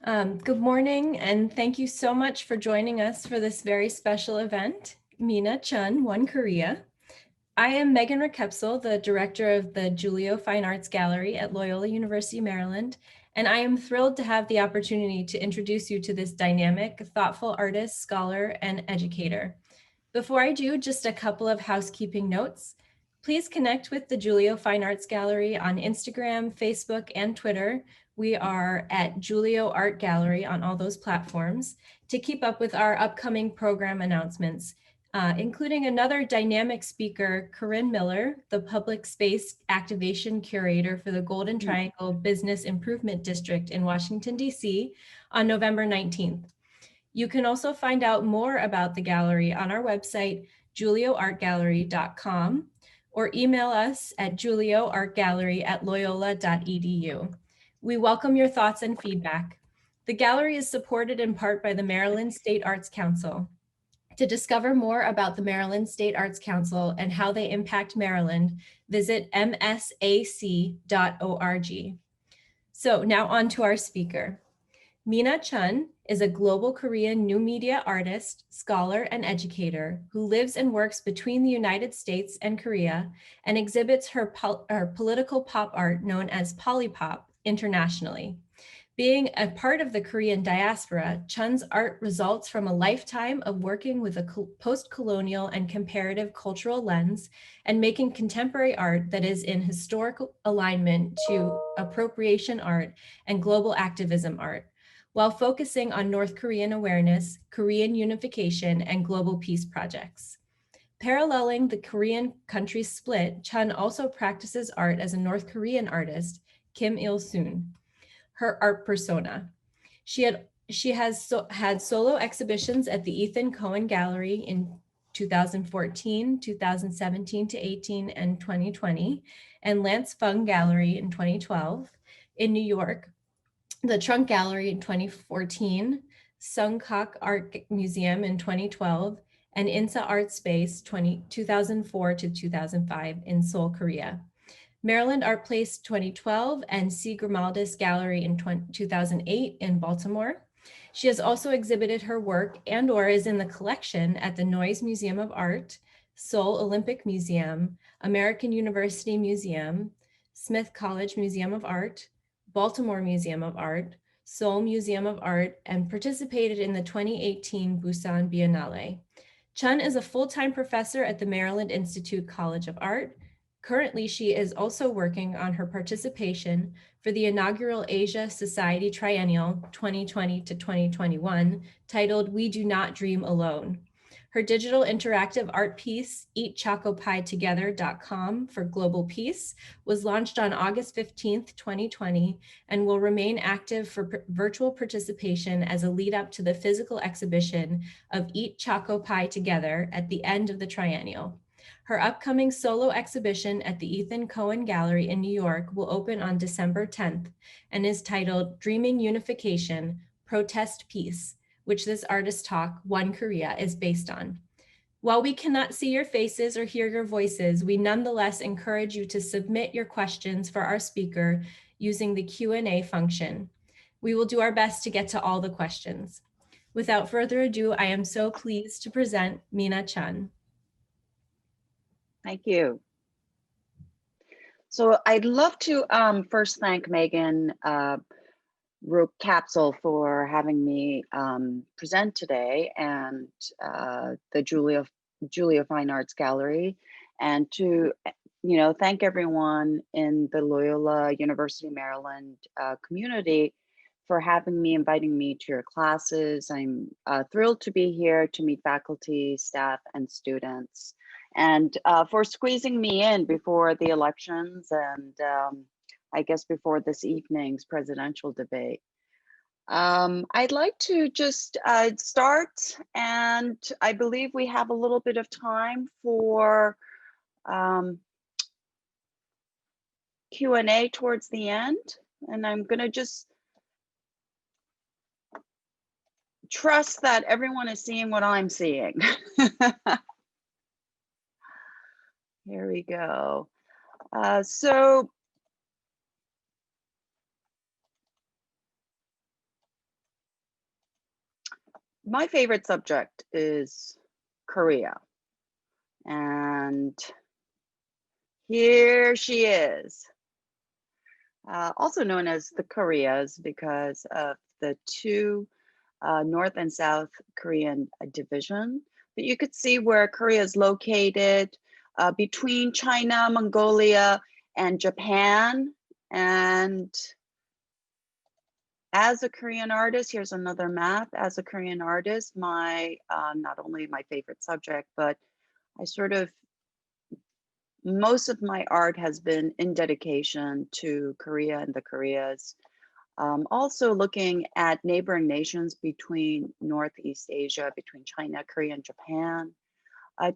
Good morning, and thank you so much for joining us for this very special event, Mina Cheon, One Korea. I am Megan Rakepsel, the director of the Julio Fine Arts Gallery at Loyola University, Maryland, and I am thrilled to have the opportunity to introduce you to this dynamic, thoughtful artist, scholar, and educator. Before I do, just a couple of housekeeping notes. Please connect with the Julio Fine Arts Gallery on Instagram, Facebook, and Twitter. We are at Julio Art Gallery on all those platforms to keep up with our upcoming program announcements, including another dynamic speaker, Corinne Miller, the Public Space Activation Curator for the Golden Triangle Business Improvement District in Washington, D.C. on November 19th. You can also find out more about the gallery on our website, julioartgallery.com, or email us at julioartgallery@loyola.edu. We welcome your thoughts and feedback. The gallery is supported in part by the Maryland State Arts Council. To discover more about the Maryland State Arts Council and how they impact Maryland, visit msac.org. So now on to our speaker. Mina Cheon is a global Korean new media artist, scholar, and educator who lives and works between the United States and Korea and exhibits her political pop art known as polypop internationally. Being a part of the Korean diaspora, Cheon's art results from a lifetime of working with a post-colonial and comparative cultural lens and making contemporary art that is in historical alignment to appropriation art and global activism art, while focusing on North Korean awareness, Korean unification, and global peace projects. Paralleling the Korean country split, Cheon also practices art as a North Korean artist, Kim Il-soon, her art persona. She has had solo exhibitions at the Ethan Cohen Gallery in 2014, 2017 to 18, and 2020, and Lance Fung Gallery in 2012. In New York, the Trunk Gallery in 2014, Sungkak Art Museum in 2012, and Insa Art Space 2004 to 2005 in Seoul, Korea. Maryland Art Place 2012 and C. Grimaldis Gallery in 2008 in Baltimore. She has also exhibited her work and/or is in the collection at the Noyes Museum of Art, Seoul Olympic Museum, American University Museum, Smith College Museum of Art, Baltimore Museum of Art, Seoul Museum of Art, and participated in the 2018 Busan Biennale. Cheon is a full-time professor at the Maryland Institute College of Art. Currently, she is also working on her participation for the inaugural Asia Society Triennial 2020 to 2021, titled We Do Not Dream Alone. Her digital interactive art piece, eatchocopie.together.com for global peace, was launched on August 15th, 2020, and will remain active for virtual participation as a lead up to the physical exhibition of Eat Choco Pie Together at the end of the triennial. Her upcoming solo exhibition at the Ethan Cohen Gallery in New York will open on December 10th and is titled Dreaming Unification, Protest Peace, which this artist talk, One Korea, is based on. While we cannot see your faces or hear your voices, we nonetheless encourage you to submit your questions for our speaker using the Q&A function. We will do our best to get to all the questions. Without further ado, I am so pleased to present Mina Cheon. Thank you. So I'd love to first thank Megan Capsule for having me present today, and the Julio Fine Arts Gallery, and to thank everyone in the Loyola University Maryland community for inviting me to your classes. I'm thrilled to be here to meet faculty, staff, and students, and for squeezing me in before the elections and I guess before this evening's presidential debate. I'd like to just start, and I believe we have a little bit of time for Q&A towards the end, and I'm gonna just trust that everyone is seeing what I'm seeing. Here we go. So My favorite subject is Korea. And here she is, also known as the Koreas because of the two North and South Korean division. But you could see where Korea is located between China, Mongolia, and Japan. And as a Korean artist, here's another map. As a Korean artist, my not only my favorite subject, but I sort of most of my art has been in dedication to Korea and the Koreas. Also looking at neighboring nations between Northeast Asia, between China, Korea, and Japan.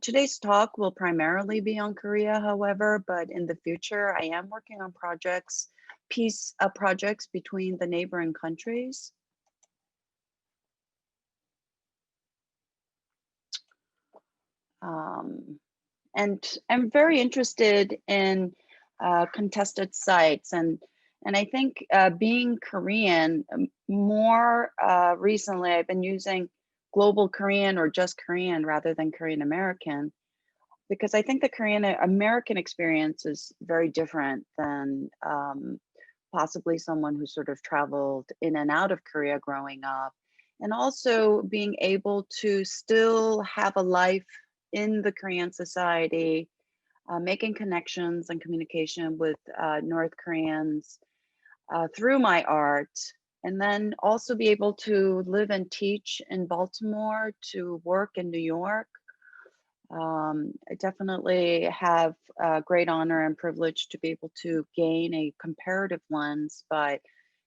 Today's talk will primarily be on Korea, however, but in the future, I am working on peace projects between the neighboring countries. And I'm very interested in contested sites, and I think being Korean, more recently I've been using global Korean or just Korean rather than Korean American, because I think the Korean American experience is very different than possibly someone who sort of traveled in and out of Korea growing up, and also being able to still have a life in the Korean society, making connections and communication with North Koreans through my art, and then also be able to live and teach in Baltimore, to work in New York. I definitely have great honor and privilege to be able to gain a comparative lens by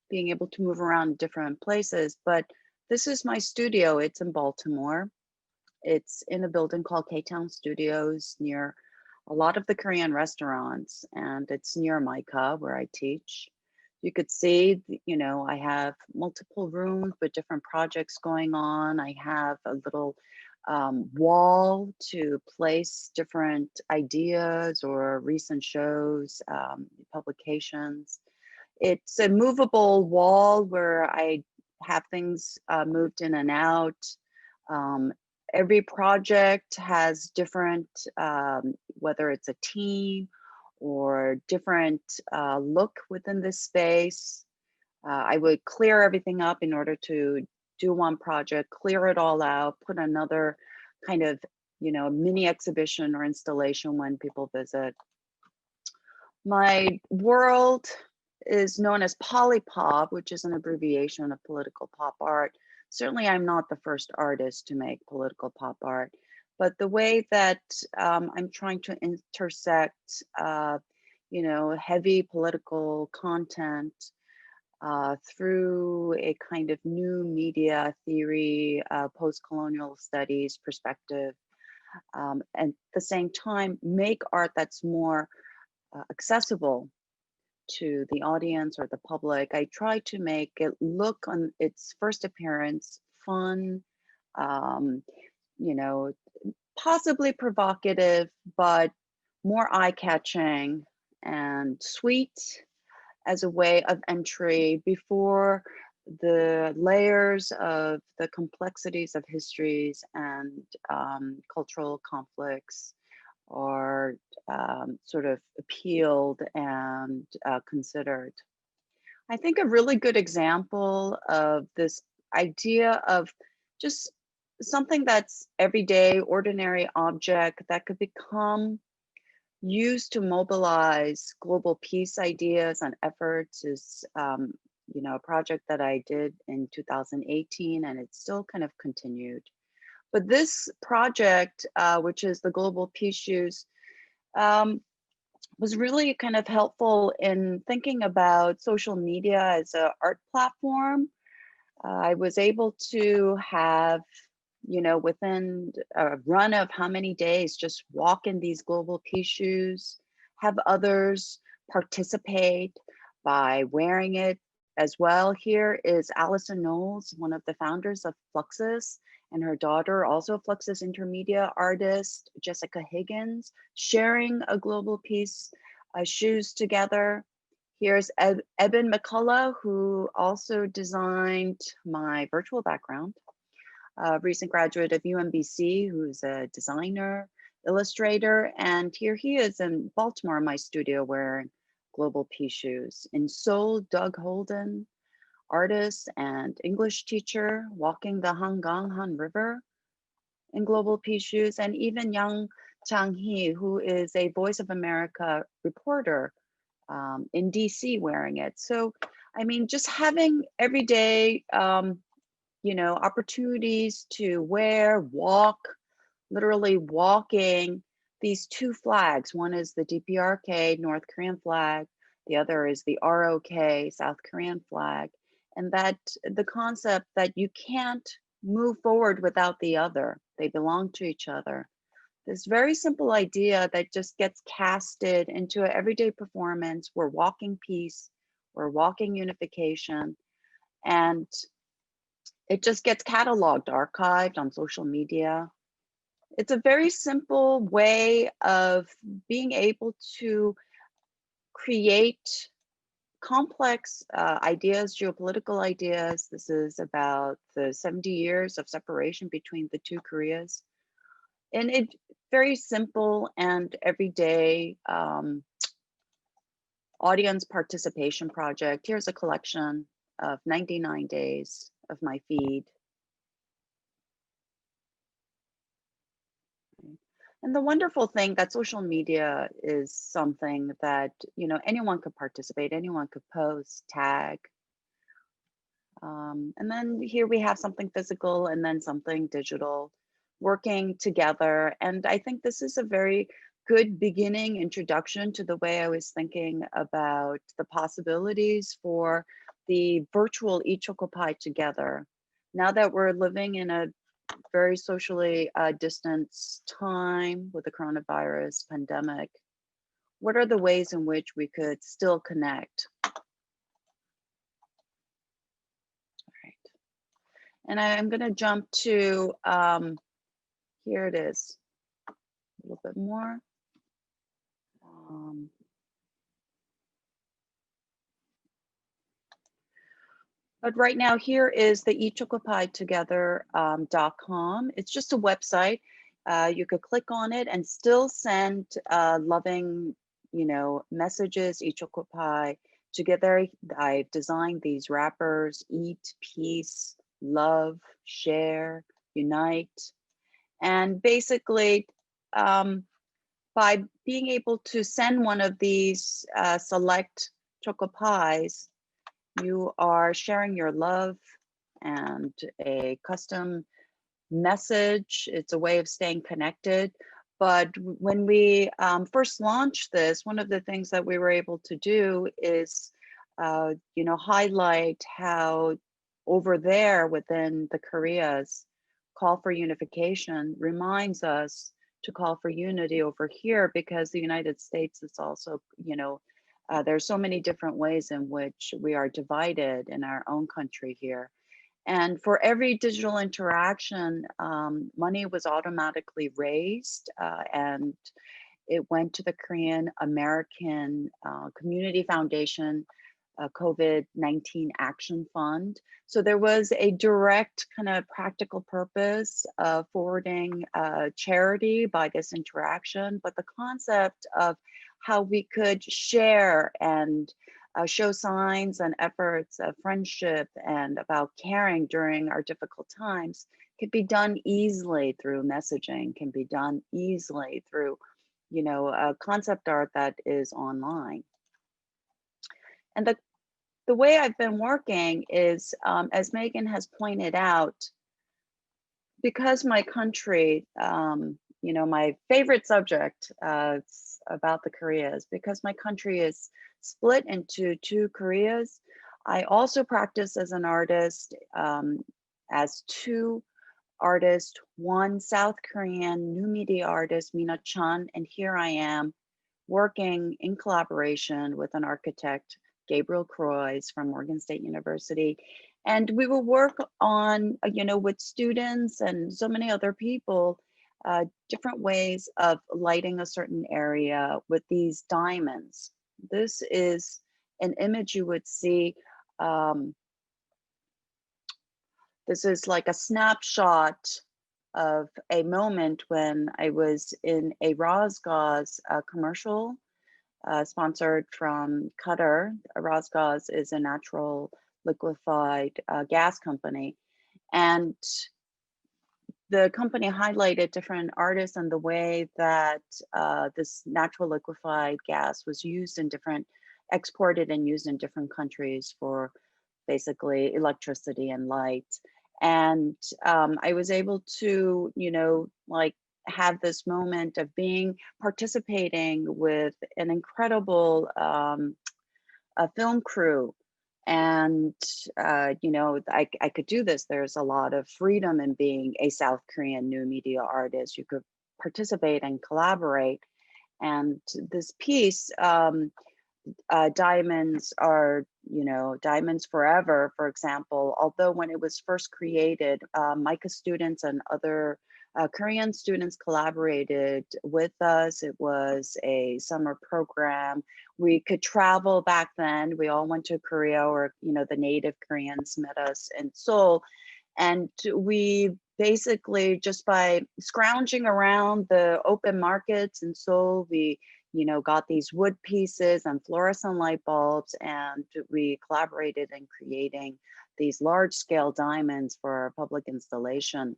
being able to move around different places. But this is my studio. It's in Baltimore. It's in a building called K-Town Studios near a lot of the Korean restaurants, and it's near Micah where I teach. You could see, you know, I have multiple rooms with different projects going on. I have a little wall to place different ideas or recent shows, publications. It's a movable wall where I have things moved in and out. Um, every project has different, whether it's a team or different look within this space. I would clear everything up in order to do one project, clear it all out, put another kind of, you know, mini exhibition or installation when people visit. My world is known as polypop, which is an abbreviation of political pop art. Certainly, I'm not the first artist to make political pop art, but the way that I'm trying to intersect, you know, heavy political content through a kind of new media theory, post-colonial studies perspective, and at the same time, make art that's more accessible to the audience or the public. I try to make it look on its first appearance fun, um, you know, possibly provocative, but more eye-catching and sweet as a way of entry before the layers of the complexities of histories and cultural conflicts are sort of appealed and considered. I think a really good example of this idea of just something that's everyday, ordinary object that could become used to mobilize global peace ideas and efforts is, you know, a project that I did in 2018, and it's still kind of continued. But this project, which is the Global Peace Shoes, um, was really kind of helpful in thinking about social media as an art platform. I was able to have, you know, within a run of how many days, just walk in these global peace shoes, have others participate by wearing it as well. Here is Allison Knowles, one of the founders of Fluxus, and her daughter, also Fluxus intermedia artist, Jessica Higgins, sharing a global peace shoes together. Here's Eben McCullough, who also designed my virtual background. a recent graduate of UMBC, who's a designer, illustrator, and here he is in Baltimore in my studio wearing global peace shoes. In Seoul, Doug Holden, artist and English teacher, walking the Hanganghan River in global peace shoes, and even Yang Chang-hee, who is a Voice of America reporter in DC wearing it. So, I mean, just having everyday, opportunities to wear, walk, literally walking these two flags. One is the DPRK, North Korean flag. The other is the ROK, South Korean flag. And that the concept that you can't move forward without the other. They belong to each other. This very simple idea that just gets casted into an everyday performance. We're walking peace, we're walking unification, and it just gets cataloged, archived on social media. It's a very simple way of being able to create complex ideas, geopolitical ideas. This is about the 70 years of separation between the two Koreas. And it's very simple and everyday audience participation project. Here's a collection of 99 days of my feed. And the wonderful thing that social media is something that, anyone could participate, anyone could post, tag. And then here we have something physical and then something digital working together. And I think this is a very good beginning introduction to the way I was thinking about the possibilities for the virtual Ichokopai together. Now that we're living in a very socially distanced time with the coronavirus pandemic, what are the ways in which we could still connect? And I'm going to jump to, here it is, a little bit more. But right now, here is the ichokopaiTogether.com. It's just a website. You could click on it and still send loving, messages, ichokopai together. I've designed these wrappers: eat, peace, love, share, unite. And basically, by being able to send one of these select chocopies, you are sharing your love and a custom message. It's a way of staying connected. But when we first launched this, one of the things that we were able to do is, highlight how over there within the Koreas, call for unification reminds us to call for unity over here, because the United States is also, there's so many different ways in which we are divided in our own country here. And for every digital interaction, money was automatically raised, and it went to the Korean American Community Foundation COVID-19 Action Fund. So there was a direct kind of practical purpose of forwarding charity by this interaction, but the concept of how we could share and show signs and efforts of friendship and about caring during our difficult times could be done easily through messaging, can be done easily through, concept art that is online. And the way I've been working is, as Megan has pointed out, because my country, my favorite subject about the Koreas, because my country is split into two Koreas, I also practice as an artist, as two artists, one South Korean new media artist, Mina Cheon, and here I am working in collaboration with an architect, Gabriel Croix from Morgan State University. And we will work on, with students and so many other people, different ways of lighting a certain area with these diamonds. This is an image you would see This is like a snapshot of a moment when I was in a Rosgaz commercial sponsored from Qatar. Rosgaz is a natural liquefied gas company. And the company highlighted different artists and the way that this natural liquefied gas was used in different, exported and used in different countries for basically electricity and light. And I was able to, like have this moment of being participating with an incredible a film crew. And I could do this. There's a lot of freedom in being a South Korean new media artist. You could participate and collaborate. And this piece, diamonds are, diamonds forever, for example, although when it was first created, MICA students and other Korean students collaborated with us. It was a summer program. We could travel back then. We all went to Korea, or, the native Koreans met us in Seoul. And we basically, just by scrounging around the open markets in Seoul, we got these wood pieces and fluorescent light bulbs, and we collaborated in creating these large scale diamonds for a public installation.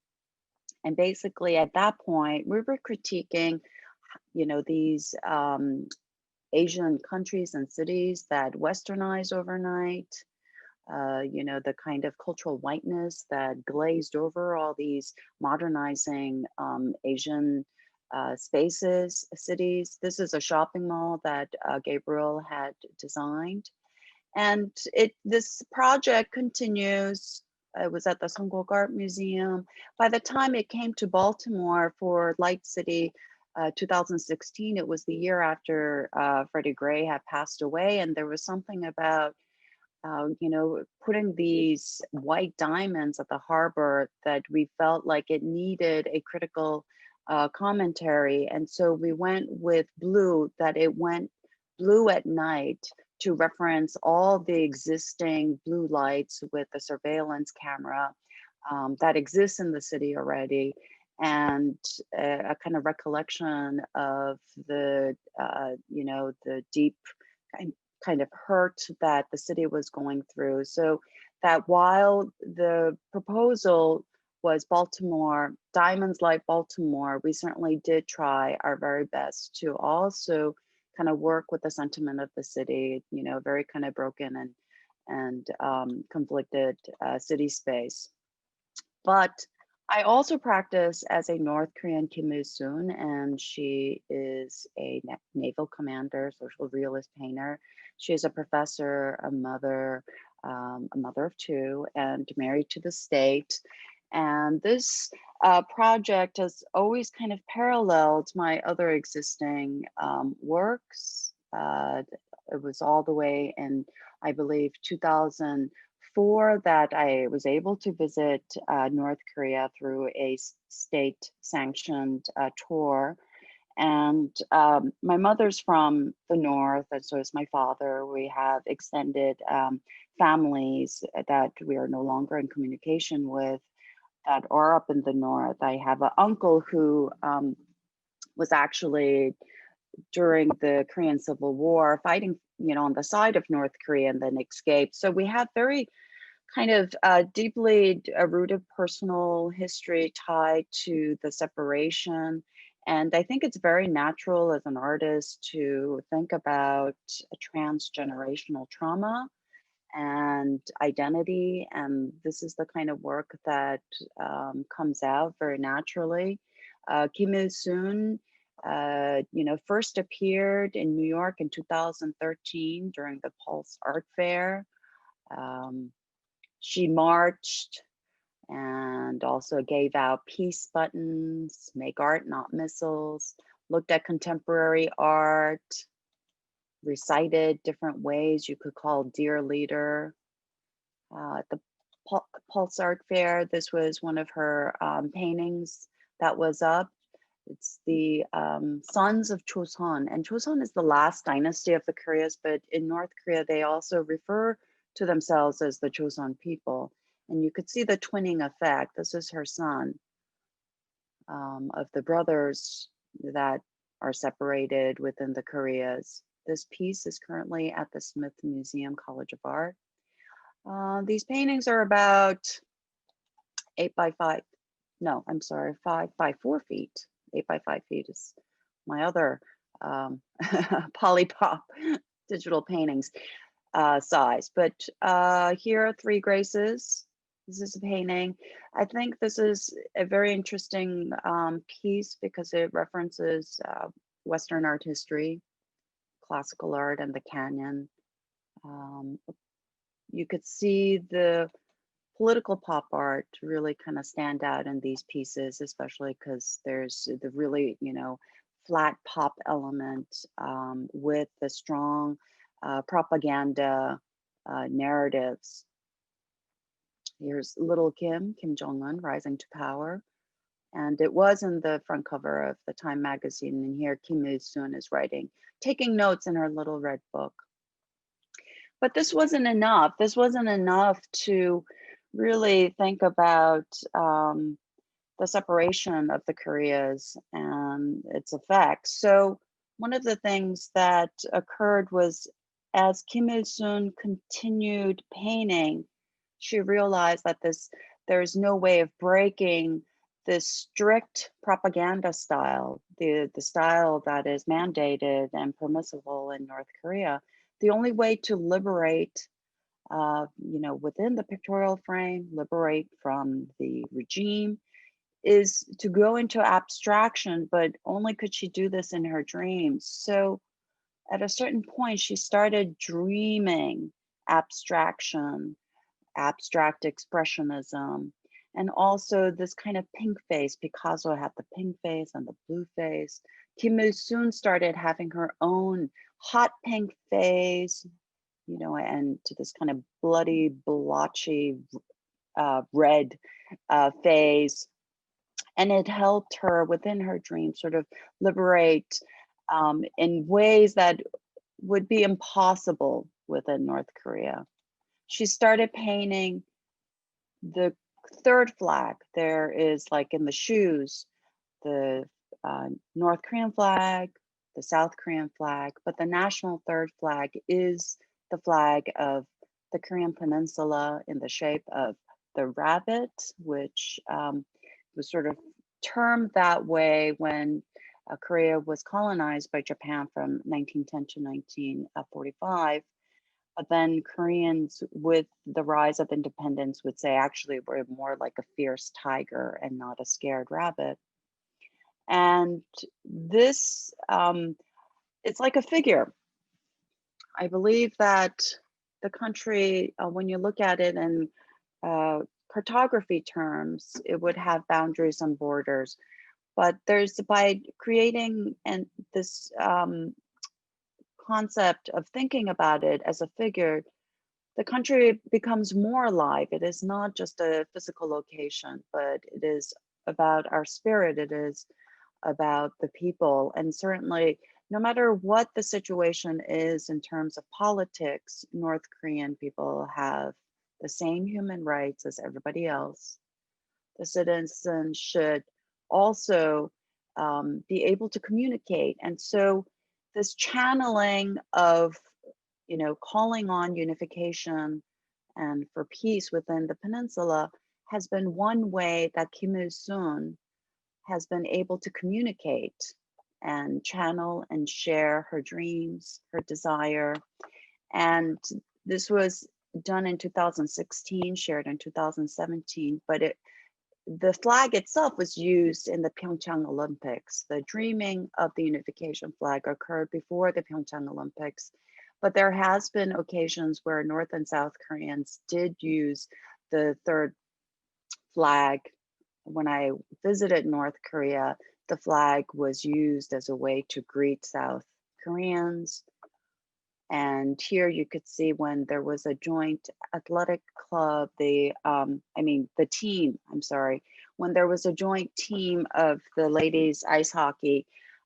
And basically at that point, we were critiquing, these Asian countries and cities that westernized overnight, the kind of cultural whiteness that glazed over all these modernizing Asian spaces, cities. This is a shopping mall that Gabriel had designed. And this project continues. It was at the Seonggok Art Museum. By the time it came to Baltimore for Light City 2016, it was the year after Freddie Gray had passed away. And there was something about putting these white diamonds at the harbor that we felt like it needed a critical commentary. And so we went with blue, that it went blue at night, to reference all the existing blue lights with the surveillance camera that exists in the city already, and a kind of recollection of the, the deep kind of hurt that the city was going through. So that while the proposal was Baltimore, diamonds like Baltimore, we certainly did try our very best to also kind of work with the sentiment of the city, very kind of broken and conflicted city space. But I also practice as a North Korean Kim Il-soon, and she is a naval commander, social realist painter. She is a professor, a mother of two, and married to the state. And this project has always kind of paralleled my other existing works. It was all the way in, I believe, 2004 that I was able to visit North Korea through a state sanctioned tour. And my mother's from the North, and so is my father. We have extended families that we are no longer in communication with that are up in the North. I have an uncle who was actually during the Korean Civil War fighting, on the side of North Korea and then escaped. So we have very kind of deeply rooted personal history tied to the separation. And I think it's very natural as an artist to think about a transgenerational trauma and identity. And this is the kind of work that comes out very naturally. Kim Il-soon, first appeared in New York in 2013 during the Pulse Art Fair. She marched and also gave out peace buttons, make art, not missiles, looked at contemporary art, recited different ways you could call Dear Leader. At the Pulse Art Fair, this was one of her paintings that was up. It's the Sons of Chosun, and Chosun is the last dynasty of the Koreas, but in North Korea, they also refer to themselves as the Chosun people. And you could see the twinning effect. This is her son, of the brothers that are separated within the Koreas. This piece is currently at the Smith Museum College of Art. These paintings are about 8 by 5. No, I'm sorry, 5 by 4 feet. 8 by 5 feet is my other Polypop digital paintings size. But here are Three Graces. This is a painting. I think this is a very interesting piece because it references Western art history, classical art, and the canon. You could see the political pop art really kind of stand out in these pieces, especially because there's the really, flat pop element with the strong propaganda narratives. Here's Little Kim Jong-un, rising to power. And it was in the front cover of the Time magazine. And here Kim Il-sung is writing, taking notes in her little red book. But this wasn't enough. This wasn't enough to really think about the separation of the Koreas and its effects. So one of the things that occurred was as Kim Il-sung continued painting, she realized that there's no way of breaking this strict propaganda style, the style that is mandated and permissible in North Korea. The only way to liberate, within the pictorial frame, liberate from the regime, is to go into abstraction, but only could she do this in her dreams. So at a certain point, she started dreaming abstraction, abstract expressionism, and also this kind of pink face. Picasso had the pink face and the blue face. Kim Il-sung started having her own hot pink face, and to this kind of bloody, blotchy red face. And it helped her within her dream sort of liberate in ways that would be impossible within North Korea. She started painting the third flag. There is, like in the shoes, the North Korean flag, the South Korean flag, but the national third flag is the flag of the Korean Peninsula in the shape of the rabbit, which was sort of termed that way when Korea was colonized by Japan from 1910 to 1945. But then Koreans, with the rise of independence, would say actually we're more like a fierce tiger and not a scared rabbit. And this, it's like a figure. I believe that the country, when you look at it in cartography terms, it would have boundaries and borders. But there's, by creating and this concept of thinking about it as a figure, the country becomes more alive. It is not just a physical location, but it is about our spirit. It is about the people. And certainly, no matter what the situation is in terms of politics, North Korean people have the same human rights as everybody else. The citizens should also be able to communicate. And so this channeling of, calling on unification and for peace within the peninsula has been one way that Kim Il-sung has been able to communicate and channel and share her dreams, her desire. And this was done in 2016, shared in 2017, but the flag itself was used in the Pyeongchang Olympics. The dreaming of the unification flag occurred before the Pyeongchang Olympics, but there has been occasions where North and South Koreans did use the third flag. When I visited North Korea, the flag was used as a way to greet South Koreans. And here you could see when there was a joint athletic club, when there was a joint team of the ladies ice hockey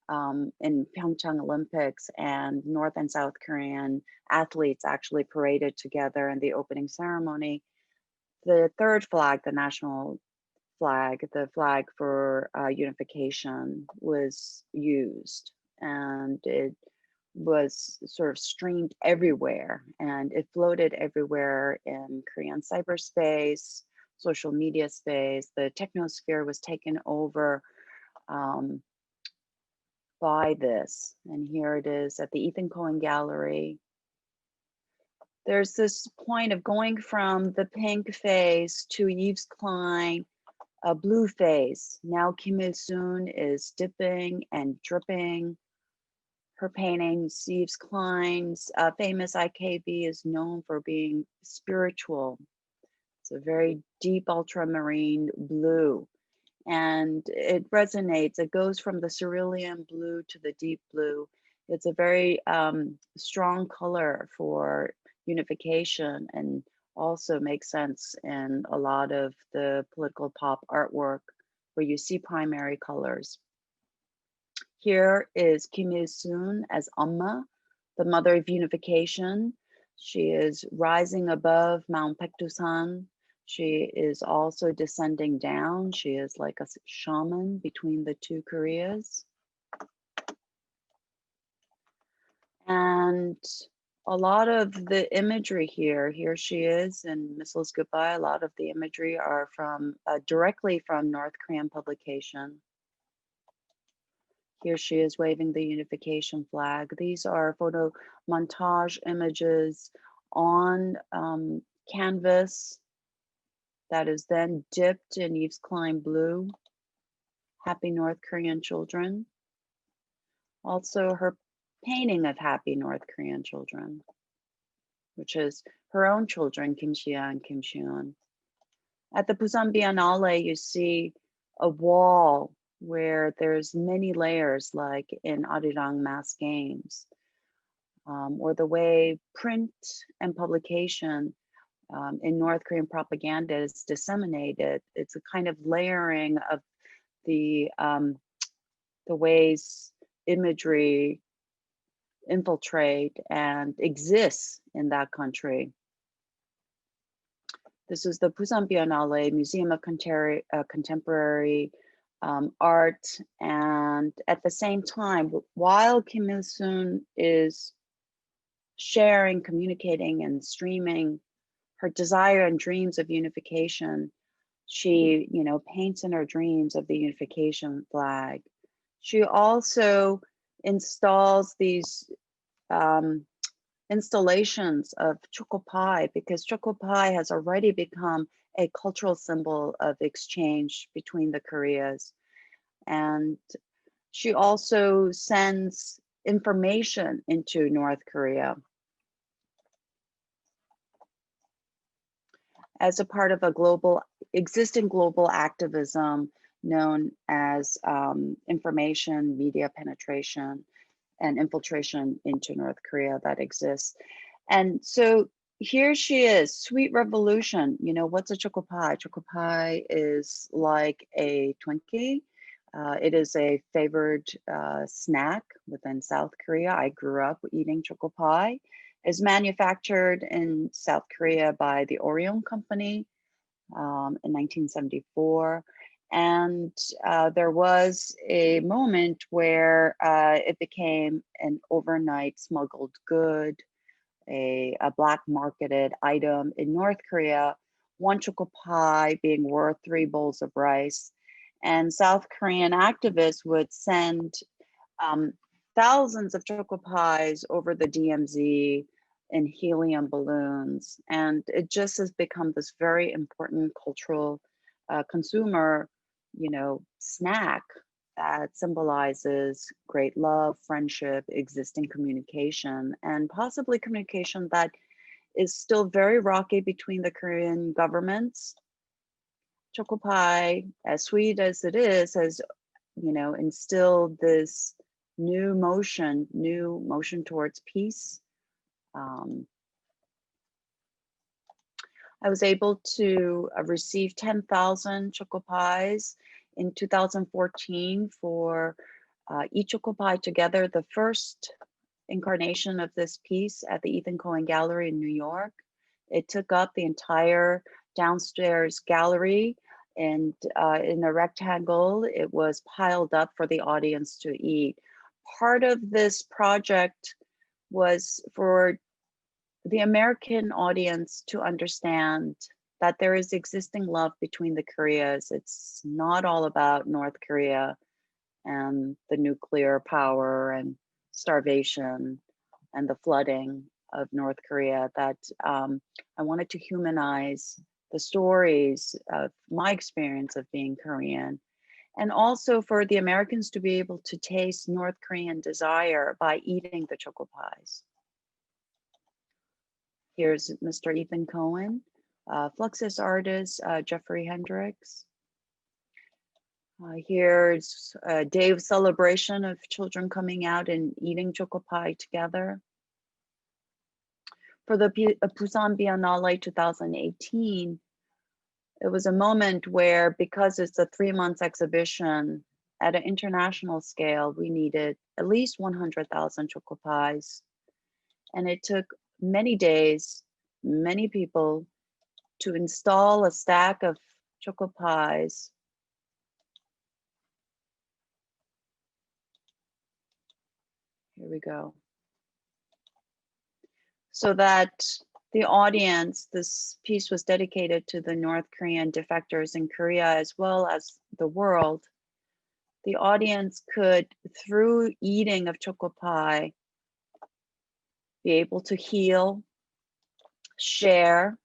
in Pyeongchang Olympics, and North and South Korean athletes actually paraded together in the opening ceremony. The third flag, the national flag, the flag for unification, was used, and it was sort of streamed everywhere, and it floated everywhere in Korean cyberspace, social media space. The technosphere was taken over um, by this, and here it is at the Ethan Cohen Gallery. There's this point of going from the pink phase to Yves Klein, a blue phase. Now Kim Il-soon is dipping and dripping. Her paintings, Yves Klein's famous IKB, is known for being spiritual. It's a very deep ultramarine blue, and it resonates. It goes from the cerulean blue to the deep blue. It's a very strong color for unification, and also makes sense in a lot of the political pop artwork where you see primary colors. Here is Kim Il-soon as Amma, the mother of unification. She is rising above Mount Paektusan. She is also descending down. She is like a shaman between the two Koreas. And a lot of the imagery here she is in Missiles Goodbye. A lot of the imagery are from directly from North Korean publication. Here she is waving the unification flag. These are photo montage images on canvas that is then dipped in Yves Klein blue. Happy North Korean children. Also her painting of happy North Korean children, which is her own children, Kim Shia and Kim Cheon. At the Busan Biennale, you see a wall where there's many layers, like in Arirang Mass Games, or the way print and publication in North Korean propaganda is disseminated. It's a kind of layering of the ways imagery infiltrate and exists in that country. This is the Busan Biennale Museum of Contemporary Art, and at the same time, while Kim Il-soon is sharing, communicating, and streaming her desire and dreams of unification, she, paints in her dreams of the unification flag. She also installs these installations of choco pie, because choco pie has already become a cultural symbol of exchange between the Koreas. And she also sends information into North Korea as a part of a existing global activism known as information, media penetration, and infiltration into North Korea that exists. And so here she is, Sweet Revolution. What's a choco pie? Choco pie is like a Twinkie. It is a favored snack within South Korea. I grew up eating choco pie. It's manufactured in South Korea by the Orion Company in 1974. And there was a moment where it became an overnight smuggled good, a black marketed item in North Korea, one choco pie being worth 3 bowls of rice. And South Korean activists would send thousands of choco pies over the DMZ in helium balloons. And it just has become this very important cultural consumer, snack that symbolizes great love, friendship, existing communication, and possibly communication that is still very rocky between the Korean governments. Choco pie, as sweet as it is, has, instilled this new motion towards peace. I was able to receive 10,000 choco pies in 2014 for Eat Choco Pie Together, the first incarnation of this piece at the Ethan Cohen Gallery in New York. It took up the entire downstairs gallery, and in a rectangle, it was piled up for the audience to eat. Part of this project was for the American audience to understand that there is existing love between the Koreas. It's not all about North Korea and the nuclear power and starvation and the flooding of North Korea, that I wanted to humanize the stories of my experience of being Korean, and also for the Americans to be able to taste North Korean desire by eating the choco pies. Here's Mr. Ethan Cohen, Fluxus artist, Jeffrey Hendricks. Here's a day of celebration of children coming out and eating choco pie together. For the Busan Biennale 2018, it was a moment where, because it's a 3-month exhibition at an international scale, we needed at least 100,000 choco pies. And it took many days, many people to install a stack of choco pies. Here we go. So that the audience, this piece was dedicated to the North Korean defectors in Korea as well as the world. The audience could, through eating of choco pie, be able to heal, share,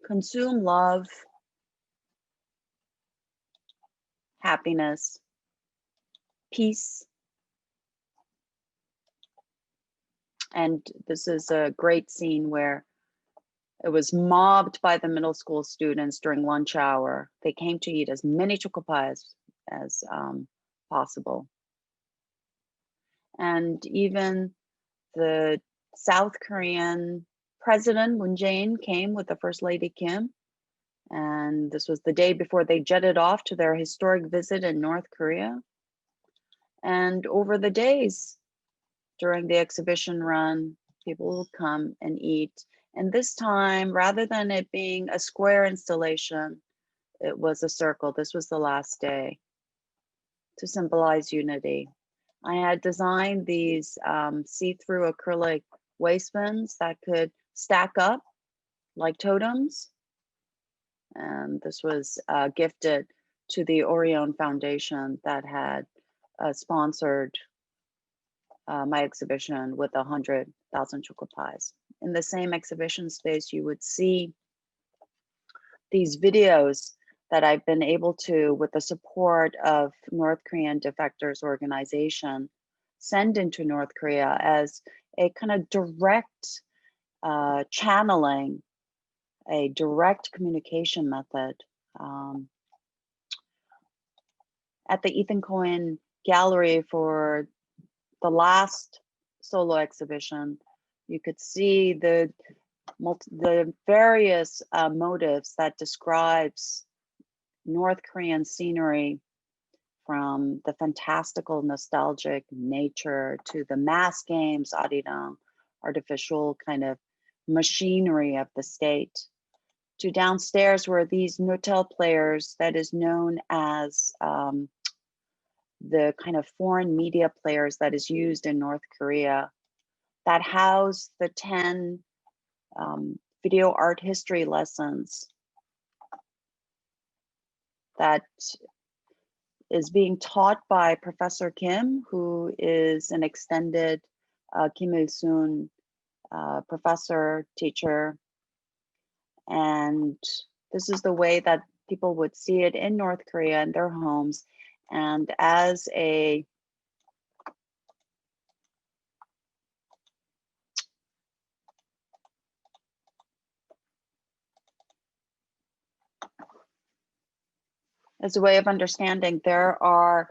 consume love, happiness, peace. And this is a great scene where it was mobbed by the middle school students during lunch hour. They came to eat as many choco pies as possible. And even the South Korean President Moon Jae-in came with the First Lady Kim. And this was the day before they jetted off to their historic visit in North Korea. And over the days during the exhibition run, people will come and eat. And this time, rather than it being a square installation, it was a circle. This was the last day to symbolize unity. I had designed these see-through acrylic wastebins that could stack up like totems. And this was gifted to the Orion Foundation that had sponsored my exhibition with 100,000 choco pies. In the same exhibition space, you would see these videos that I've been able to, with the support of North Korean defectors organization, send into North Korea as a kind of direct channeling, a direct communication method. At the Ethan Cohen Gallery for the last solo exhibition, you could see the various motives that describes North Korean scenery, from the fantastical, nostalgic nature to the mass games, arirang, artificial kind of machinery of the state, to downstairs where these notel players that is known as the kind of foreign media players that is used in North Korea, that house the 10 video art history lessons that is being taught by Professor Kim, who is an extended Kim Il-sung professor, teacher. And this is the way that people would see it in North Korea in their homes. And as a way of understanding, there are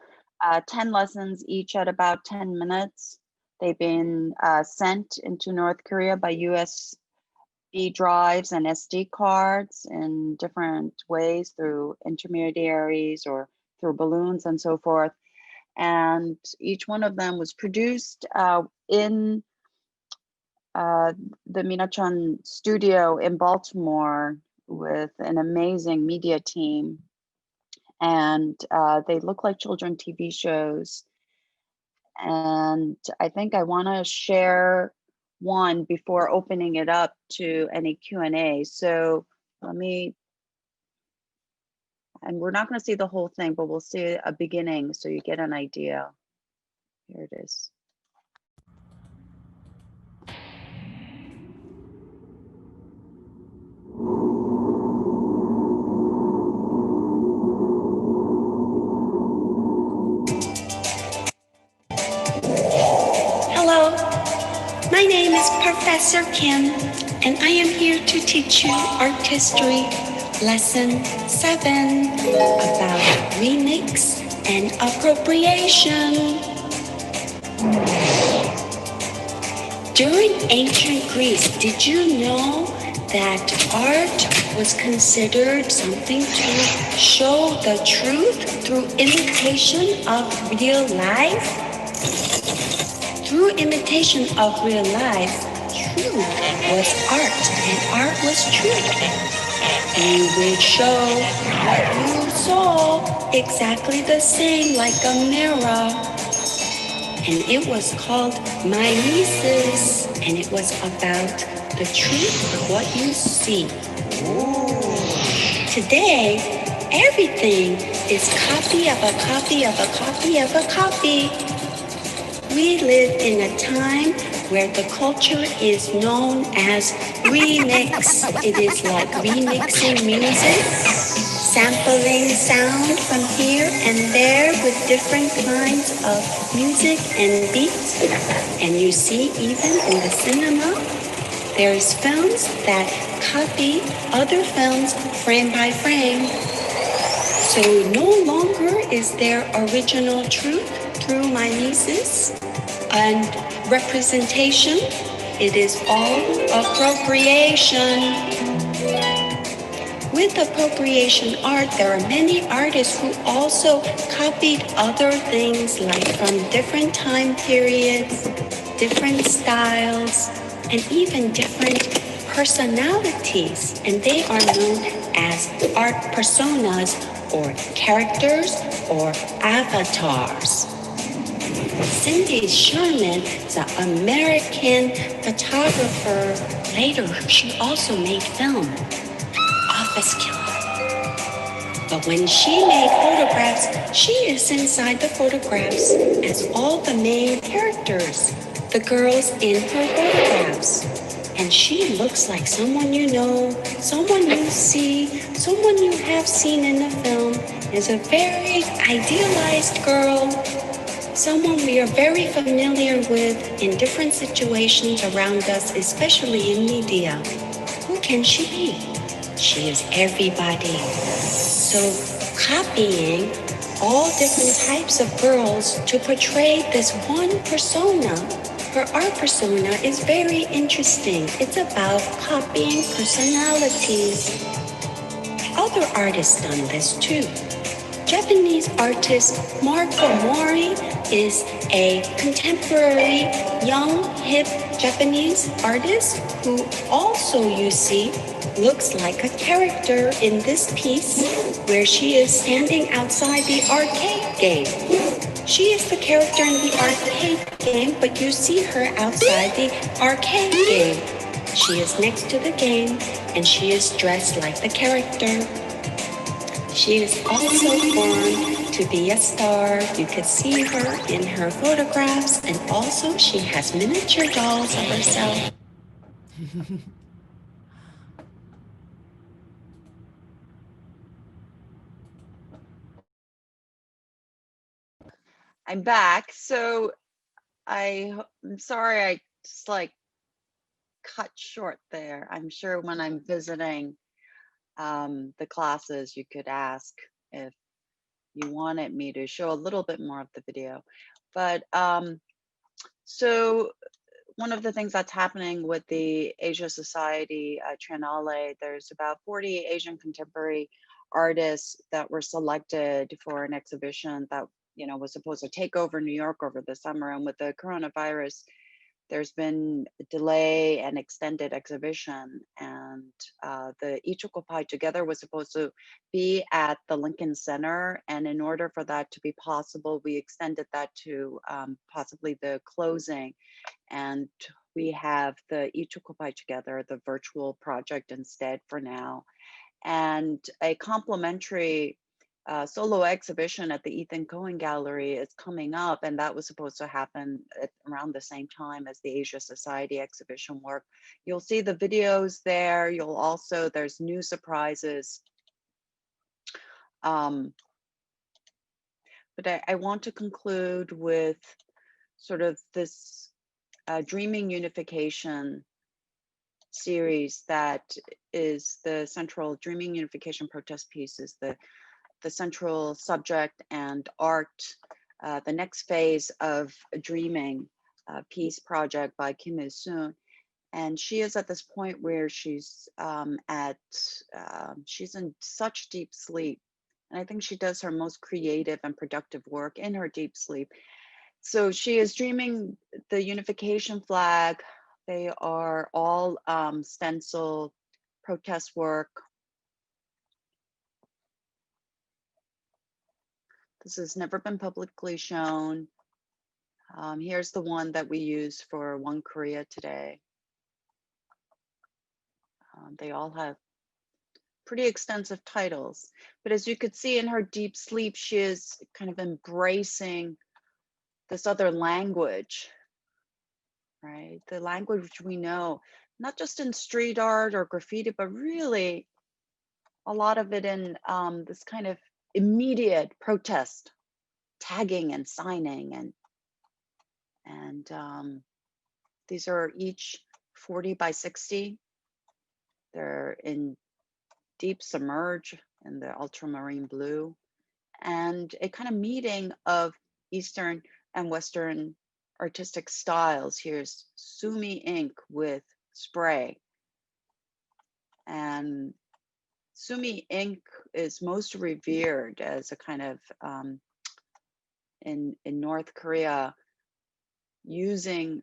10 lessons, each at about 10 minutes. They've been sent into North Korea by USB drives and SD cards in different ways, through intermediaries or through balloons and so forth. And each one of them was produced in uh, the Mina Cheon studio in Baltimore with an amazing media team. And they look like children TV shows. And I think I want to share one before opening it up to any Q&A. So let me, and we're not going to see the whole thing, but we'll see a beginning so you get an idea. Here it is. Hello, my name is Professor Kim, and I am here to teach you art history, lesson 7, about remix and appropriation. During ancient Greece, did you know that art was considered something to show the truth through imitation of real life? Through imitation of real life, truth was art, and art was truth. You would show what you saw exactly the same like a mirror. And it was called mimesis, and it was about the truth of what you see. Today, everything is copy of a copy of a copy of a copy. We live in a time where the culture is known as remix. It is like remixing music, sampling sound from here and there with different kinds of music and beats. And you see, even in the cinema, there's films that copy other films frame by frame. So no longer is there original truth through mimesis and representation. It is all appropriation. With appropriation art, there are many artists who also copied other things, like from different time periods, different styles, and even different personalities. And they are known as art personas, or characters, or avatars. Cindy Sherman is an American photographer. Later, she also made film, Office Killer. But when she made photographs, she is inside the photographs as all the main characters, the girls in her photographs. And she looks like someone you know, someone you see, someone you have seen in the film, is a very idealized girl, someone we are very familiar with in different situations around us, especially in media. Who can she be? She is everybody. So copying all different types of girls to portray this one persona, her art persona, is very interesting. It's about copying personalities. Other artists done this too. Japanese artist Marco Mori is a contemporary, young, hip Japanese artist who also, you see, looks like a character in this piece where she is standing outside the arcade game. She is the character in the arcade game, but you see her outside the arcade game. She is next to the game, and she is dressed like the character. She is also born to be a star. You could see her in her photographs, and also she has miniature dolls of herself. I'm back. So I'm sorry I just like cut short there. I'm sure when I'm visiting the classes, you could ask if you wanted me to show a little bit more of the video. But so one of the things that's happening with the Asia Society Triennale, there's about 40 Asian contemporary artists that were selected for an exhibition that was supposed to take over New York over the summer. And with the coronavirus, there's been a delay and extended exhibition, and the Each Occupy Together was supposed to be at the Lincoln Center, and in order for that to be possible, we extended that to possibly the closing, and we have the Each Occupy Together, the virtual project instead for now, and a complimentary solo exhibition at the Ethan Cohen Gallery is coming up, and that was supposed to happen around the same time as the Asia Society exhibition work. You'll see the videos there. You'll also, there's new surprises. But I want to conclude with sort of this Dreaming Unification series that is the central Dreaming Unification protest piece is the central subject and art, the next phase of Dreaming Peace Project by Kim Il-soon. And she is at this point where she's she's in such deep sleep. And I think she does her most creative and productive work in her deep sleep. So she is dreaming the unification flag. They are all stencil protest work. This has never been publicly shown. Here's the one that we use for One Korea Today. They all have pretty extensive titles, but as you could see in her deep sleep, she is kind of embracing this other language, right? The language which we know, not just in street art or graffiti, but really a lot of it in this kind of immediate protest, tagging and signing, and these are each 40 by 60. They're in deep submerge in the ultramarine blue, and a kind of meeting of Eastern and Western artistic styles. Here's Sumi ink with spray, and Sumi ink is most revered as a kind of in North Korea, using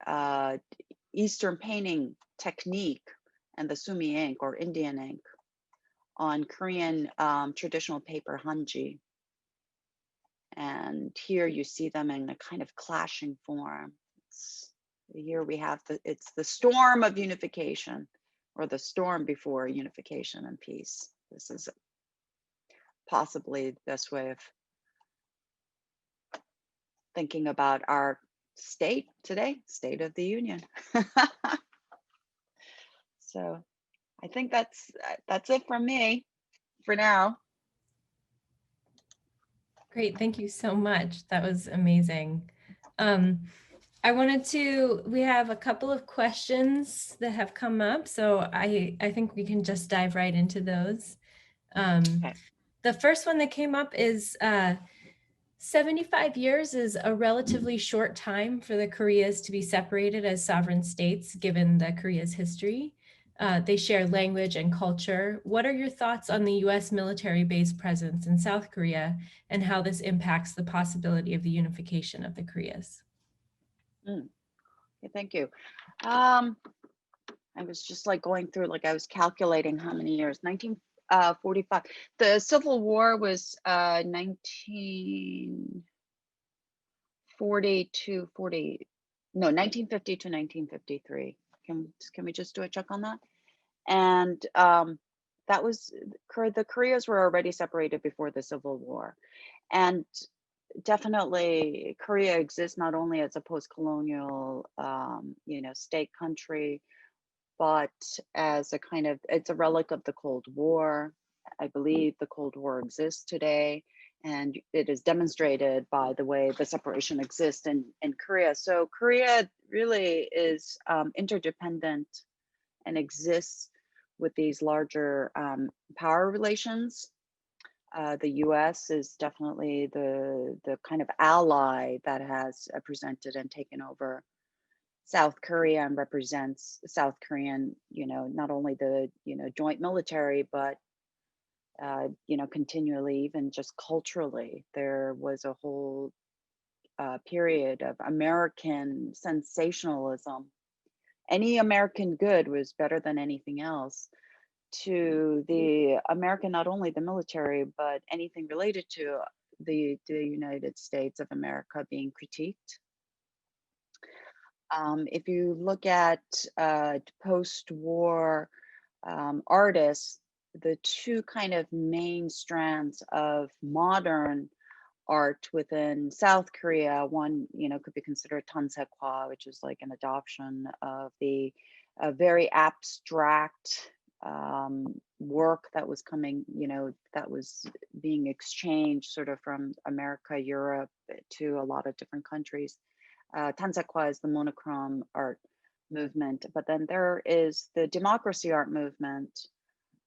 Eastern painting technique and the Sumi ink or Indian ink on Korean traditional paper hanji. And here you see them in a kind of clashing form. Here we have it's the storm of unification, or the storm before unification and peace. This is possibly the best way of thinking about our state today, State of the Union. So I think that's it from me for now. Great, thank you so much. That was amazing. We have a couple of questions that have come up, so I think we can just dive right into those. Okay. The first one that came up is 75 years is a relatively short time for the Koreas to be separated as sovereign states, given the Korea's history. They share language and culture. What are your thoughts on the US military base presence in South Korea and how this impacts the possibility of the unification of the Koreas? Okay, thank you. I was just like going through, like I was calculating how many years. 1945. The Civil War was 1950 to 1953. Can we just do a check on that? And that was the Koreas were already separated before the Civil War, and definitely Korea exists not only as a post-colonial state country, but as a kind of, it's a relic of the Cold War. I believe the Cold War exists today, and it is demonstrated by the way the separation exists in Korea. So Korea really is interdependent and exists with these larger power relations. The US is definitely the kind of ally that has presented and taken over South Korea and represents South Korean, not only the, joint military, but, continually, even just culturally, there was a whole period of American sensationalism any American good was better than anything else, to the American, not only the military, but anything related to the United States of America being critiqued. If you look at post-war artists, the two kind of main strands of modern art within South Korea, one, could be considered tansekwa, which is like an adoption of the very abstract work that was coming, that was being exchanged sort of from America, Europe to a lot of different countries. Tansekwa is the monochrome art movement, but then there is the democracy art movement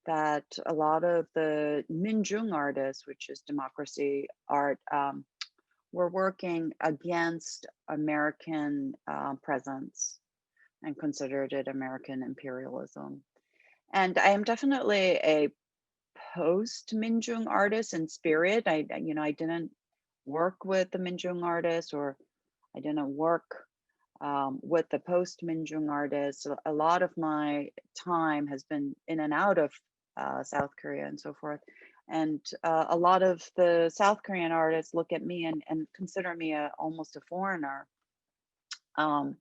that a lot of the Minjung artists, which is democracy art, were working against American presence and considered it American imperialism. And I am definitely a post Minjung artist in spirit. I didn't work with the Minjung artists, or I didn't work with the post Minjung artists. A lot of my time has been in and out of South Korea and so forth. And a lot of the South Korean artists look at me and consider me almost a foreigner. And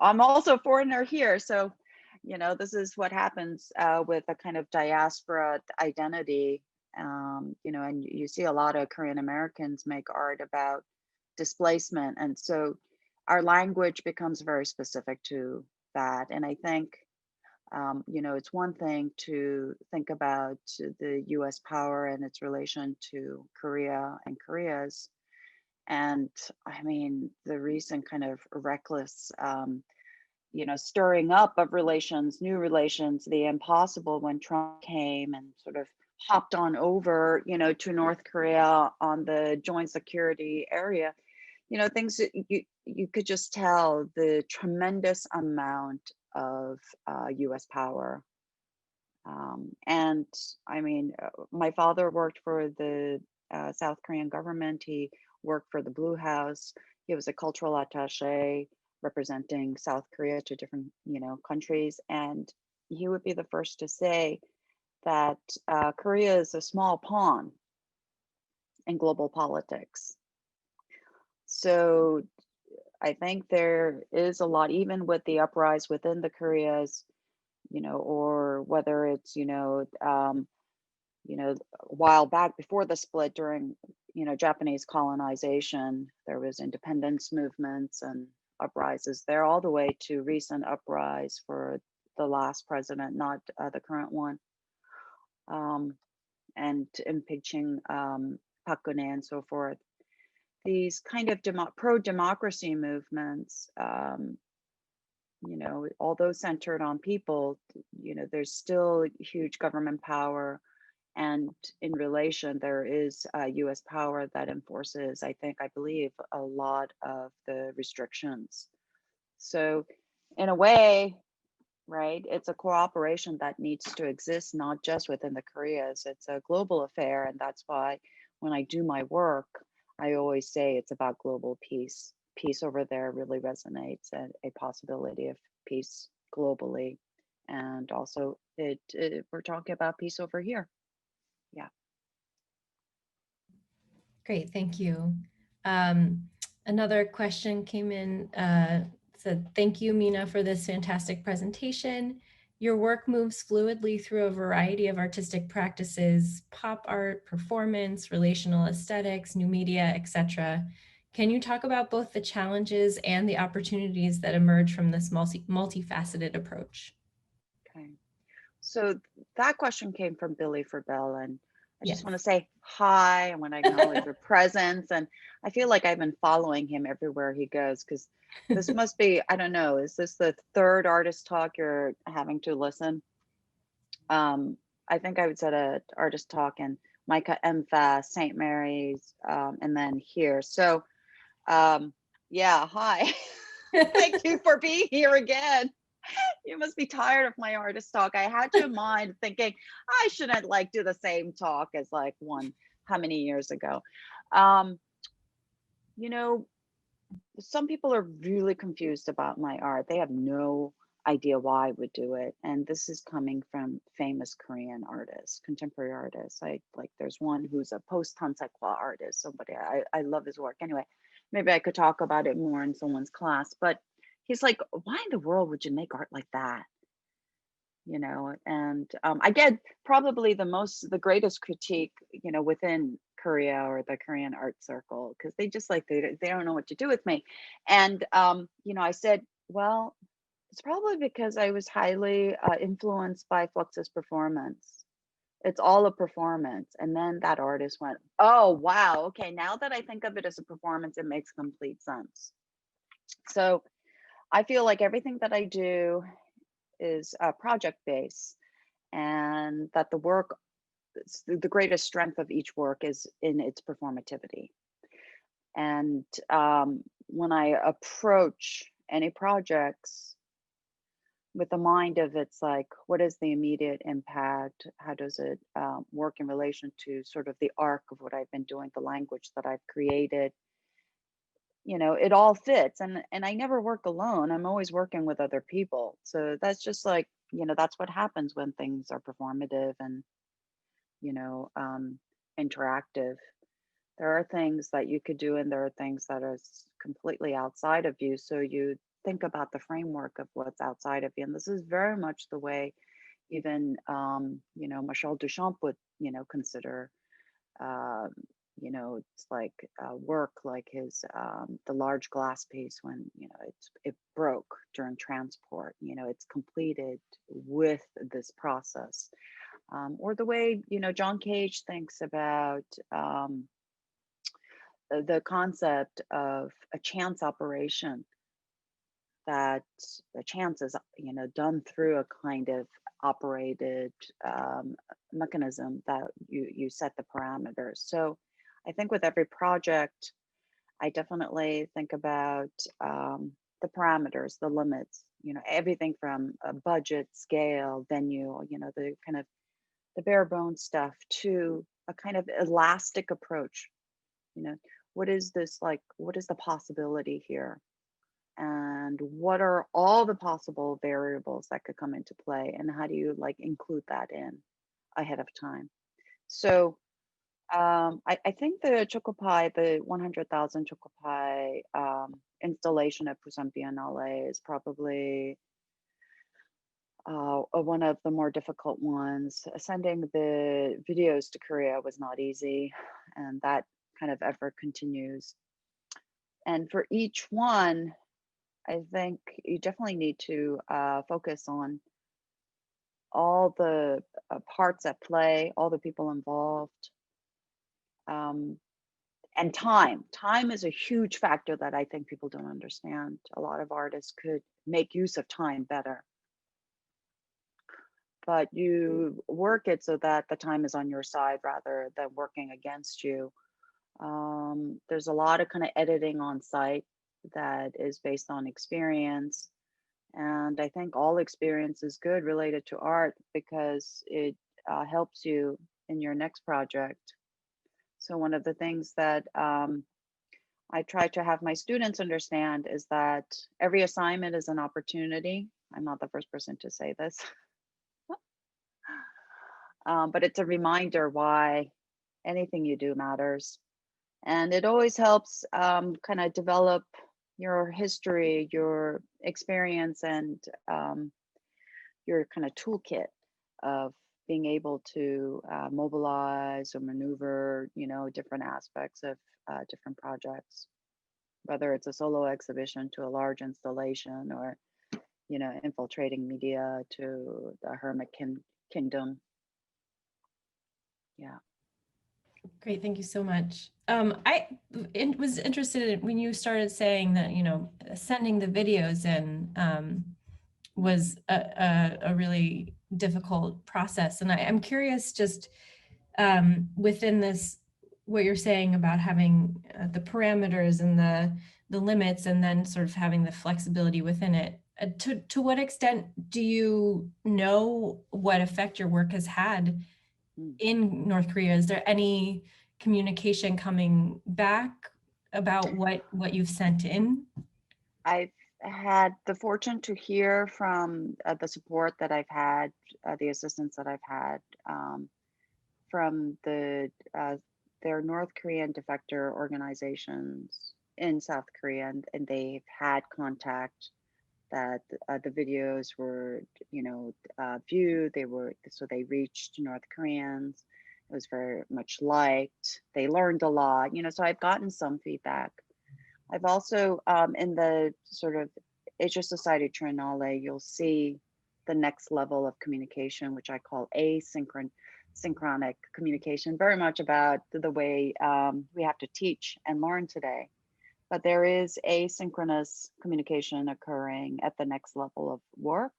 I'm also a foreigner here. So, this is what happens with a kind of diaspora identity. And you see a lot of Korean Americans make art about displacement. And so our language becomes very specific to that. And I think, it's one thing to think about the US power and its relation to Korea and Korea's. And I mean, the recent kind of reckless, stirring up of relations, new relations, the impossible when Trump came and sort of hopped on over, to North Korea on the joint security area, things that you could just tell the tremendous amount of US power. And I mean, my father worked for the South Korean government. He worked for the Blue House. He was a cultural attaché representing South Korea to different, countries. And he would be the first to say that Korea is a small pawn in global politics. So I think there is a lot, even with the uprise within the Koreas, or whether it's, a while back before the split during, Japanese colonization, there was independence movements and uprises there, all the way to recent uprise for the last president, not the current one, and impeaching Park Geun-hye and so forth. These kind of pro-democracy movements, although centered on people, there's still huge government power. And in relation, there is US power that enforces, I believe, a lot of the restrictions. So in a way, right, it's a cooperation that needs to exist, not just within the Koreas. It's a global affair. And that's why when I do my work, I always say it's about global peace. Peace over there really resonates, and a possibility of peace globally. And also we're talking about peace over here. Yeah. Great, thank you. Another question came in, said, thank you, Mina, for this fantastic presentation. Your work moves fluidly through a variety of artistic practices, pop art, performance, relational aesthetics, new media, etc. Can you talk about both the challenges and the opportunities that emerge from this multifaceted approach? Okay. So that question came from Billy for Bell, and I Yes. just want to say hi. I want to acknowledge your presence. And I feel like I've been following him everywhere he goes, because this must be, I don't know, is this the third artist talk you're having to listen? I think I was at an artist talk in Micah MFAS, St. Mary's, and then here. So yeah, hi. Thank you for being here again. You must be tired of my artist talk. I had you in mind thinking I shouldn't do the same talk as one how many years ago. Some people are really confused about my art. They have no idea why I would do it. And this is coming from famous Korean artists, contemporary artists. Like there's one who's a post Hansekwa artist, somebody I love his work. Anyway, maybe I could talk about it more in someone's class, but he's like, why in the world would you make art like that? You know, and I get probably the greatest critique, you know, within Korea or the Korean art circle, because they just like they don't know what to do with me. And you know, I said, well, it's probably because I was highly influenced by Fluxus performance. It's all a performance. And then that artist went, oh, wow. Okay. Now that I think of it as a performance, it makes complete sense. So I feel like everything that I do is project based, and that the work, the greatest strength of each work is in its performativity. And when I approach any projects with the mind of, it's like, what is the immediate impact? How does it work in relation to sort of the arc of what I've been doing, the language that I've created? You know, it all fits. And I never work alone. I'm always working with other people. So that's just like, you know, that's what happens when things are performative and, you know, interactive. There are things that you could do, and there are things that are completely outside of you. So you think about the framework of what's outside of you. And this is very much the way even, you know, Marcel Duchamp would, you know, consider, uh, you know, it's like work, like his, the large glass piece when, you know, it broke during transport, you know, it's completed with this process. Or the way, you know, John Cage thinks about, the concept of a chance operation, that the chance is, you know, done through a kind of operated mechanism that you set the parameters. So I think with every project, I definitely think about the parameters, the limits, you know, everything from a budget, scale, venue, you know, the kind of the bare bones stuff, to a kind of elastic approach. You know, what is this like? What is the possibility here? And what are all the possible variables that could come into play? And how do you like include that in ahead of time? So I think the Chocopai, the 100,000 Chocopai installation at Busan Biennale is probably one of the more difficult ones. Sending the videos to Korea was not easy, and that kind of effort continues. And for each one, I think you definitely need to focus on all the parts at play, all the people involved, and time. Time is a huge factor that I think people don't understand. A lot of artists could make use of time better, but you work it so that the time is on your side rather than working against you. There's a lot of kind of editing on site that is based on experience. And I think all experience is good related to art because it helps you in your next project. So one of the things that I try to have my students understand is that every assignment is an opportunity. I'm not the first person to say this, but it's a reminder why anything you do matters. And it always helps kind of develop your history, your experience, and your kind of toolkit of being able to mobilize or maneuver, you know, different aspects of different projects, whether it's a solo exhibition to a large installation, or, you know, infiltrating media to the kingdom. Yeah. Great, thank you so much. I was interested in when you started saying that, you know, sending the videos in was a really difficult process. And I'm curious just within this, what you're saying about having the parameters and the limits, and then sort of having the flexibility within it. To what extent do you know what effect your work has had in North Korea? Is there any communication coming back about what you've sent in? had the fortune to hear from the support that I've had, the assistance that I've had from their North Korean defector organizations in South Korea, and they've had contact that the videos were, viewed. So they reached North Koreans. It was very much liked. They learned a lot, so I've gotten some feedback. I've also, in the sort of Asia Society Triennale, you'll see the next level of communication, which I call synchronic communication, very much about the way we have to teach and learn today. But there is asynchronous communication occurring at the next level of work.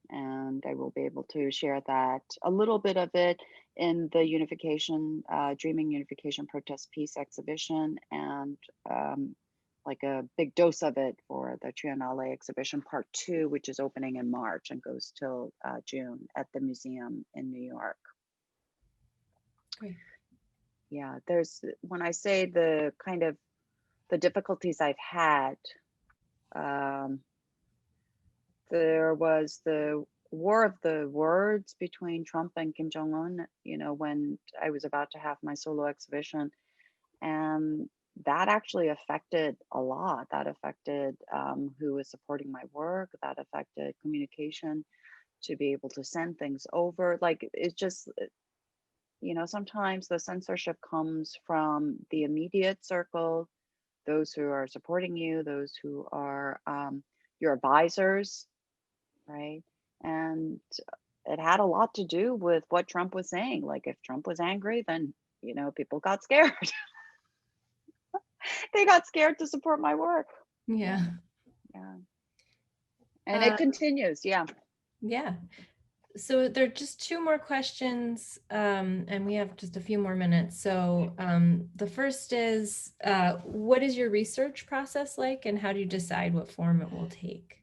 And I will be able to share that, a little bit of it, in the Dreaming Unification Protest Peace exhibition, and like a big dose of it for the Triennale exhibition Part 2, which is opening in March and goes till June at the museum in New York. Great. Yeah, when I say the kind of the difficulties I've had, there was the war of the words between Trump and Kim Jong-un, when I was about to have my solo exhibition. And that actually affected a lot. That affected who was supporting my work. That affected communication, to be able to send things over. Like, it's just, sometimes the censorship comes from the immediate circle, those who are supporting you, those who are your advisors, right? And it had a lot to do with what Trump was saying. Like, if Trump was angry, then, people got scared. They got scared to support my work. Yeah. Yeah. And it continues. Yeah. Yeah. So there are just two more questions, and we have just a few more minutes. So the first is, what is your research process like, and how do you decide what form it will take?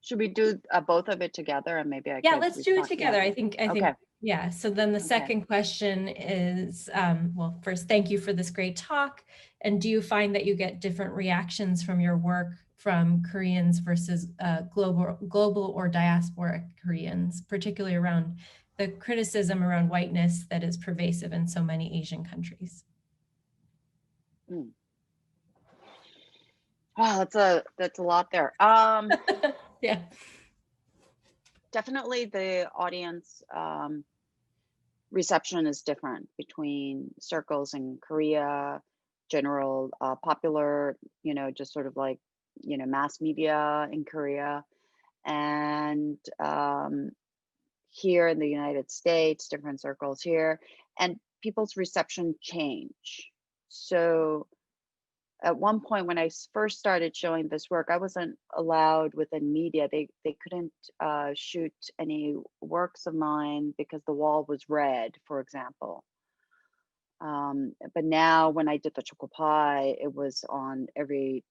Should we do both of it together, and maybe I Yeah, could let's do it respond? together. Yeah. I think, Okay. yeah. So then the second question is, well, first, thank you for this great talk. And do you find that you get different reactions from your work from Koreans versus global or diasporic Koreans, particularly around the criticism around whiteness that is pervasive in so many Asian countries? Wow, that's a lot there. Yeah. Definitely the audience reception is different between circles in Korea, general popular, just sort of like, mass media in Korea, and here in the United States, different circles here, and people's reception change. So at one point, when I first started showing this work, I wasn't allowed within media. They couldn't shoot any works of mine because the wall was red, for example. But now, when I did the choco pie, it was on every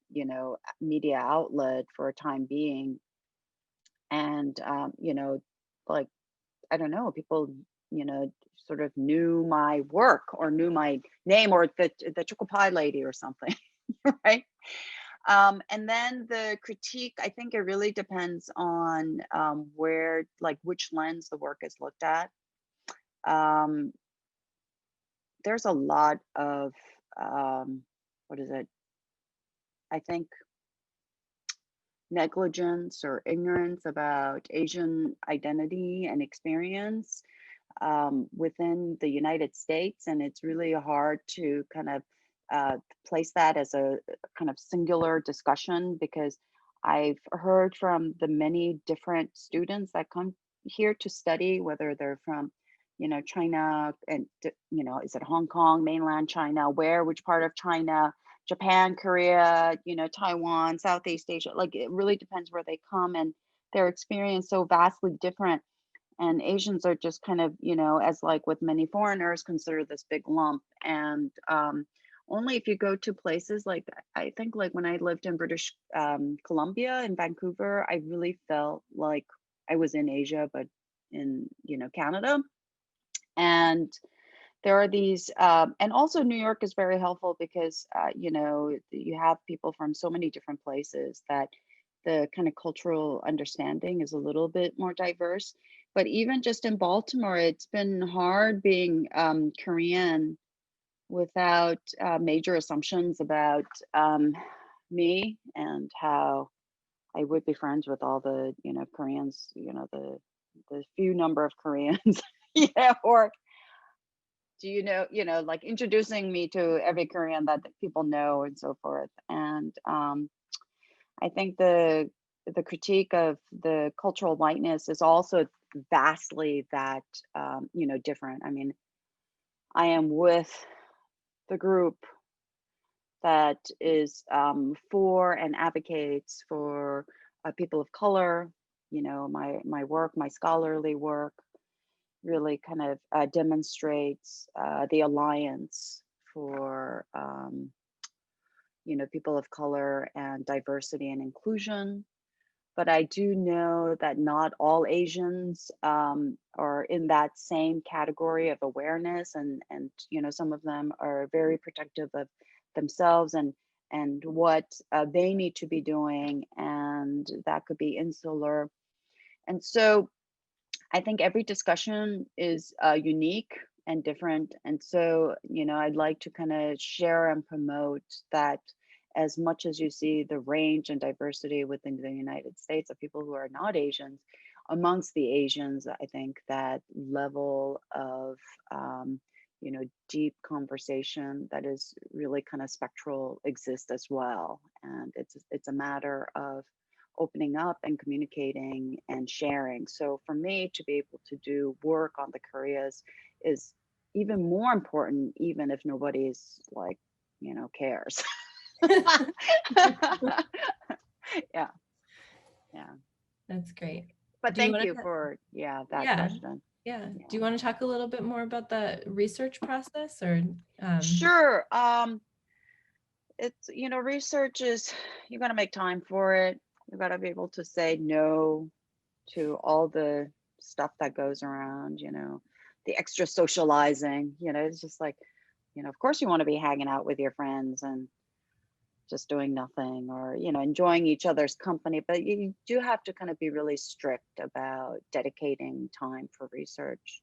media outlet for a time being, and like, I don't know, people sort of knew my work or knew my name, or the choco pie lady or something. Right. And then the critique, I think it really depends on where, like, which lens the work is looked at. There's a lot of what is it? I think negligence or ignorance about Asian identity and experience within the United States, and it's really hard to kind of place that as a kind of singular discussion, because I've heard from the many different students that come here to study, whether they're from China, and is it Hong Kong, mainland China, which part of China, Japan, Korea, Taiwan, Southeast Asia. Like, it really depends where they come, and their experience so vastly different. And Asians are just kind of, as like with many foreigners, considered this big lump. And only if you go to places like, I think, like when I lived in British Columbia, in Vancouver, I really felt like I was in Asia, but in Canada. And there are these, and also New York is very helpful because, you know, you have people from so many different places that the kind of cultural understanding is a little bit more diverse. But even just in Baltimore, it's been hard being Korean without major assumptions about me and how I would be friends with all the, you know, Koreans, you know, the few number of Koreans, yeah, or do you know, like introducing me to every Korean that people know and so forth. And I think the critique of the cultural whiteness is also vastly that you know, different. I mean, I am with the group that is for and advocates for people of color. You know, my work, my scholarly work, really kind of demonstrates the alliance for you know, people of color and diversity and inclusion. But I do know that not all Asians are in that same category of awareness, and you know, some of them are very protective of themselves and what they need to be doing, and that could be insular. And so I think every discussion is unique and different. And so, you know, I'd like to kind of share and promote that as much as you see the range and diversity within the United States of people who are not Asians, amongst the Asians, I think that level of, you know, deep conversation that is really kind of spectral exists as well. And it's a matter of opening up and communicating and sharing. So for me to be able to do work on the Koreas is even more important, even if nobody's like, you know, cares. Yeah, yeah. That's great. But Do you thank want you to, for, yeah, that yeah, question. yeah. Yeah. Do you want to talk a little bit more about the research process or? Sure. It's, you know, research is, you got to make time for it. You got to be able to say no to all the stuff that goes around, you know, the extra socializing, you know, it's just like, you know, of course you want to be hanging out with your friends and just doing nothing, or, you know, enjoying each other's company, but you do have to kind of be really strict about dedicating time for research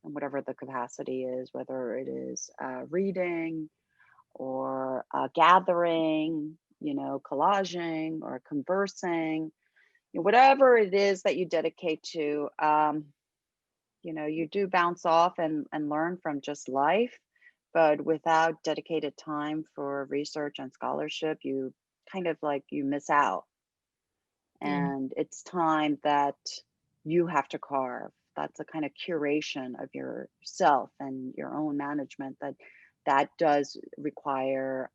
and whatever the capacity is, whether it is reading or gathering, you know, collaging or conversing, whatever it is that you dedicate to. You know, you do bounce off and learn from just life, but without dedicated time for research and scholarship, you kind of like you miss out. Yeah. And it's time that you have to carve. That's a kind of curation of yourself and your own management that does require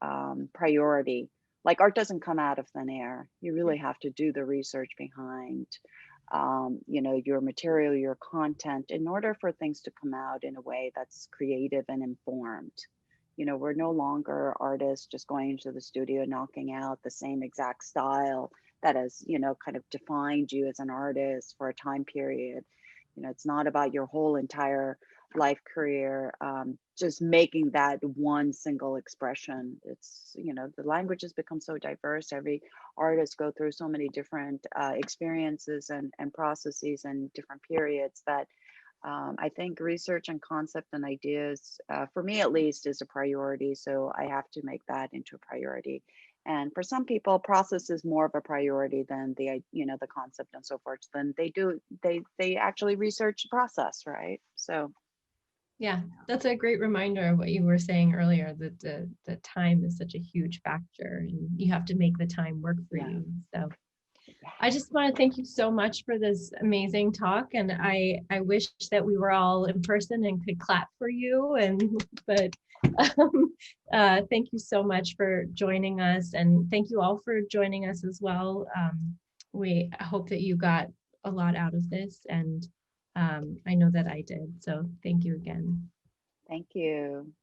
priority. Like art doesn't come out of thin air. You really have to do the research behind you know, your material, your content, in order for things to come out in a way that's creative and informed. You know, we're no longer artists just going into the studio, knocking out the same exact style that has, you know, kind of defined you as an artist for a time period. You know, it's not about your whole entire life career, just making that one single expression. It's, you know, the language has become so diverse. Every artists go through so many different experiences and processes and different periods that I think research and concept and ideas, for me at least, is a priority. So I have to make that into a priority. And for some people, process is more of a priority than the, you know, the concept and so forth. Then they actually research the process, right? So Yeah, that's a great reminder of what you were saying earlier, that the time is such a huge factor and you have to make the time work for yeah. you. So I just want to thank you so much for this amazing talk. And I wish that we were all in person and could clap for you. But thank you so much for joining us. And thank you all for joining us as well. We hope that you got a lot out of this. And I know that I did. So thank you again. Thank you.